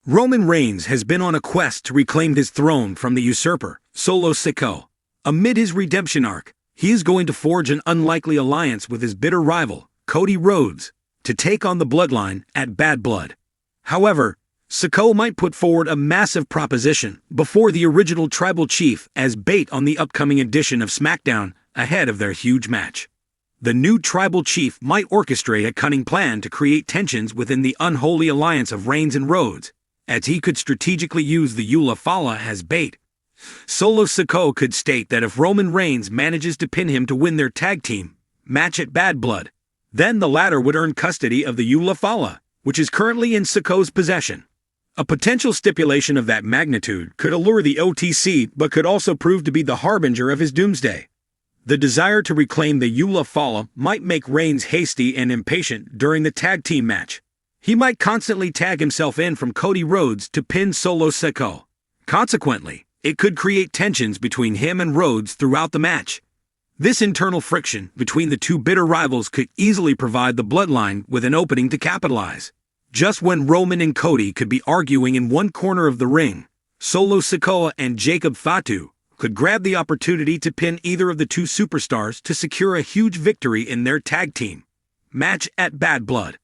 Roman Reigns has been on a quest to reclaim his throne from the usurper, Sikoa. Amid his redemption arc, he is going to forge an unlikely alliance with his bitter rival, Cody Rhodes, to take on the Bloodline at Bad Blood. However, Sikoa might put forward a massive proposition before the original tribal chief as bait on the upcoming edition of SmackDown ahead of their huge match. The new tribal chief might orchestrate a cunning plan to create tensions within the unholy alliance of Reigns and Rhodes, as he could strategically use the Eula Fala as bait. Sikoa could state that if Roman Reigns manages to pin him to win their tag team match at Bad Blood, then the latter would earn custody of the Eula Fala, which is currently in Sikoa's possession. A potential stipulation of that magnitude could allure the OTC but could also prove to be the harbinger of his doomsday. The desire to reclaim the Eula Fala might make Reigns hasty and impatient during the tag team match. He might constantly tag himself in from Cody Rhodes to pin Sikoa. Consequently, it could create tensions between him and Rhodes throughout the match. This internal friction between the two bitter rivals could easily provide the Bloodline with an opening to capitalize. Just when Roman and Cody could be arguing in one corner of the ring, Sikoa and Jacob Fatu could grab the opportunity to pin either of the two superstars to secure a huge victory in their tag team match at Bad Blood.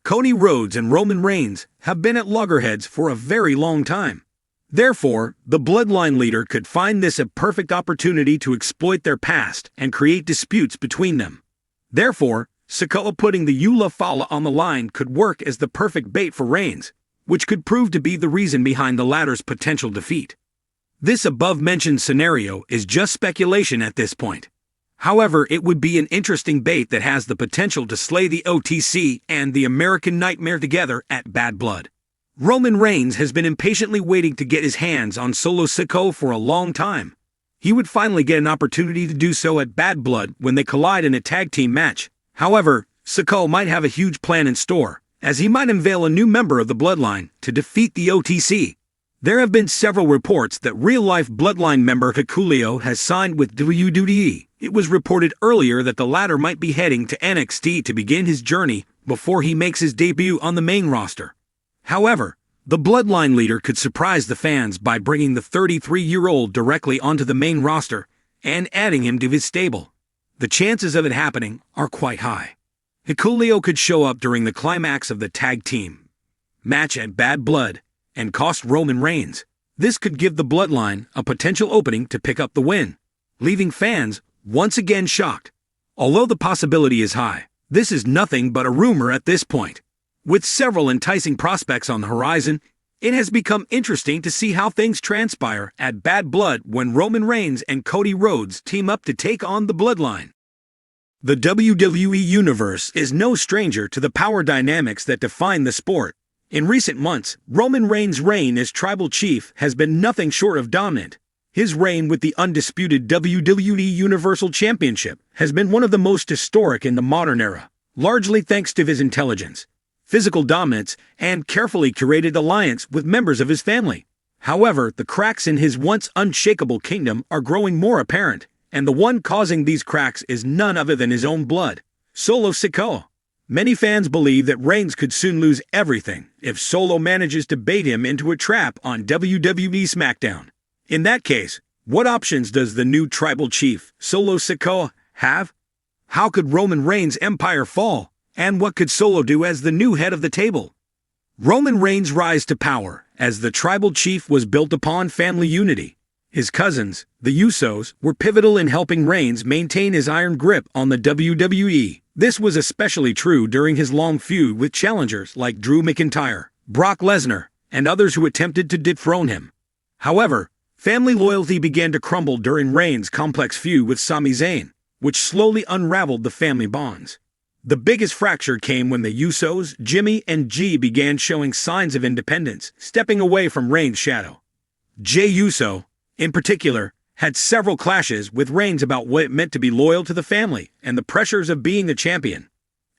Cody Rhodes and Roman Reigns have been at loggerheads for a very long time. Therefore, the Bloodline leader could find this a perfect opportunity to exploit their past and create disputes between them. Therefore, Sikoa putting the Eula Fala on the line could work as the perfect bait for Reigns, which could prove to be the reason behind the latter's potential defeat. This above-mentioned scenario is just speculation at this point. However, it would be an interesting bait that has the potential to slay the OTC and the American Nightmare together at Bad Blood. Roman Reigns has been impatiently waiting to get his hands on Sikoa for a long time. He would finally get an opportunity to do so at Bad Blood when they collide in a tag team match. However, Sikoa might have a huge plan in store, as he might unveil a new member of the Bloodline to defeat the OTC. There have been several reports that real-life Bloodline member Hikuleo has signed with WWE. It was reported earlier that the latter might be heading to NXT to begin his journey before he makes his debut on the main roster. However, the Bloodline leader could surprise the fans by bringing the 33-year-old directly onto the main roster and adding him to his stable. The chances of it happening are quite high. Hikuleo could show up during the climax of the tag team match at Bad Blood and cost Roman Reigns. This could give the Bloodline a potential opening to pick up the win, leaving fans once again shocked. Although the possibility is high, this is nothing but a rumor at this point. With several enticing prospects on the horizon, it has become interesting to see how things transpire at Bad Blood when Roman Reigns and Cody Rhodes team up to take on the Bloodline. The WWE Universe is no stranger to the power dynamics that define the sport. In recent months, Roman Reigns' reign as tribal chief has been nothing short of dominant. His reign with the undisputed WWE Universal Championship has been one of the most historic in the modern era, largely thanks to his intelligence, physical dominance, and carefully curated alliance with members of his family. However, the cracks in his once unshakable kingdom are growing more apparent, and the one causing these cracks is none other than his own blood, Sikoa. Many fans believe that Reigns could soon lose everything if Solo manages to bait him into a trap on WWE SmackDown. In that case, what options does the new tribal chief, Sikoa, have? How could Roman Reigns' empire fall? And what could Solo do as the new head of the table? Roman Reigns' rise to power as the tribal chief was built upon family unity. His cousins, the Usos, were pivotal in helping Reigns maintain his iron grip on the WWE. This was especially true during his long feud with challengers like Drew McIntyre, Brock Lesnar, and others who attempted to dethrone him. However, family loyalty began to crumble during Reigns' complex feud with Sami Zayn, which slowly unraveled the family bonds. The biggest fracture came when the Usos, Jimmy, and G began showing signs of independence, stepping away from Reigns' shadow. Jey Uso, in particular, had several clashes with Reigns about what it meant to be loyal to the family and the pressures of being the champion.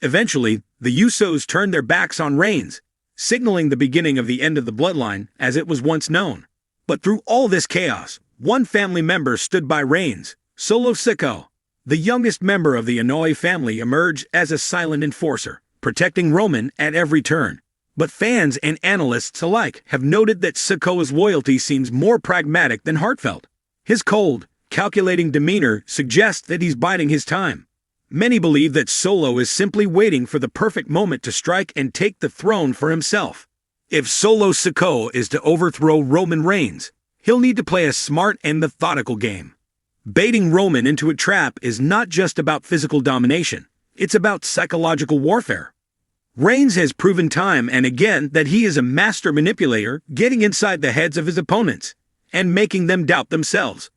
Eventually, the Usos turned their backs on Reigns, signaling the beginning of the end of the Bloodline as it was once known. But through all this chaos, one family member stood by Reigns, Sikoa. The youngest member of the Inoue family emerged as a silent enforcer, protecting Roman at every turn. But fans and analysts alike have noted that Sikoa's loyalty seems more pragmatic than heartfelt. His cold, calculating demeanor suggests that he's biding his time. Many believe that Solo is simply waiting for the perfect moment to strike and take the throne for himself. If Solo Sikoa is to overthrow Roman Reigns, he'll need to play a smart and methodical game. Baiting Roman into a trap is not just about physical domination, it's about psychological warfare. Reigns has proven time and again that he is a master manipulator, getting inside the heads of his opponents and making them doubt themselves.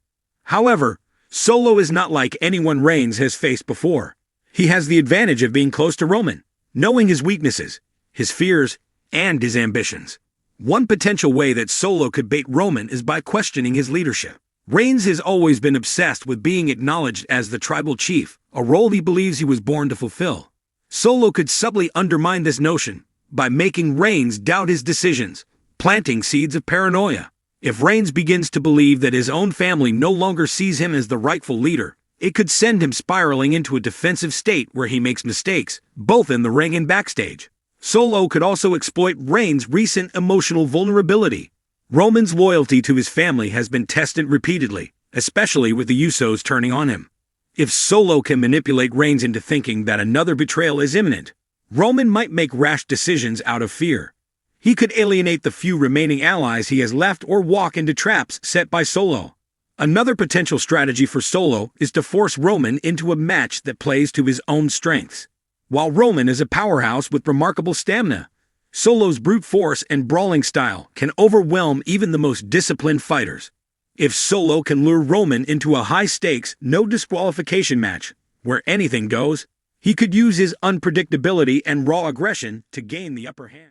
However, Solo is not like anyone Reigns has faced before. He has the advantage of being close to Roman, knowing his weaknesses, his fears, and his ambitions. One potential way that Solo could bait Roman is by questioning his leadership. Reigns has always been obsessed with being acknowledged as the tribal chief, a role he believes he was born to fulfill. Solo could subtly undermine this notion by making Reigns doubt his decisions, planting seeds of paranoia. If Reigns begins to believe that his own family no longer sees him as the rightful leader, it could send him spiraling into a defensive state where he makes mistakes, both in the ring and backstage. Solo could also exploit Reigns' recent emotional vulnerability. Roman's loyalty to his family has been tested repeatedly, especially with the Usos turning on him. If Solo can manipulate Reigns into thinking that another betrayal is imminent, Roman might make rash decisions out of fear. He could alienate the few remaining allies he has left or walk into traps set by Solo. Another potential strategy for Solo is to force Roman into a match that plays to his own strengths. While Roman is a powerhouse with remarkable stamina, Solo's brute force and brawling style can overwhelm even the most disciplined fighters. If Solo can lure Roman into a high-stakes, no-disqualification match, where anything goes, he could use his unpredictability and raw aggression to gain the upper hand.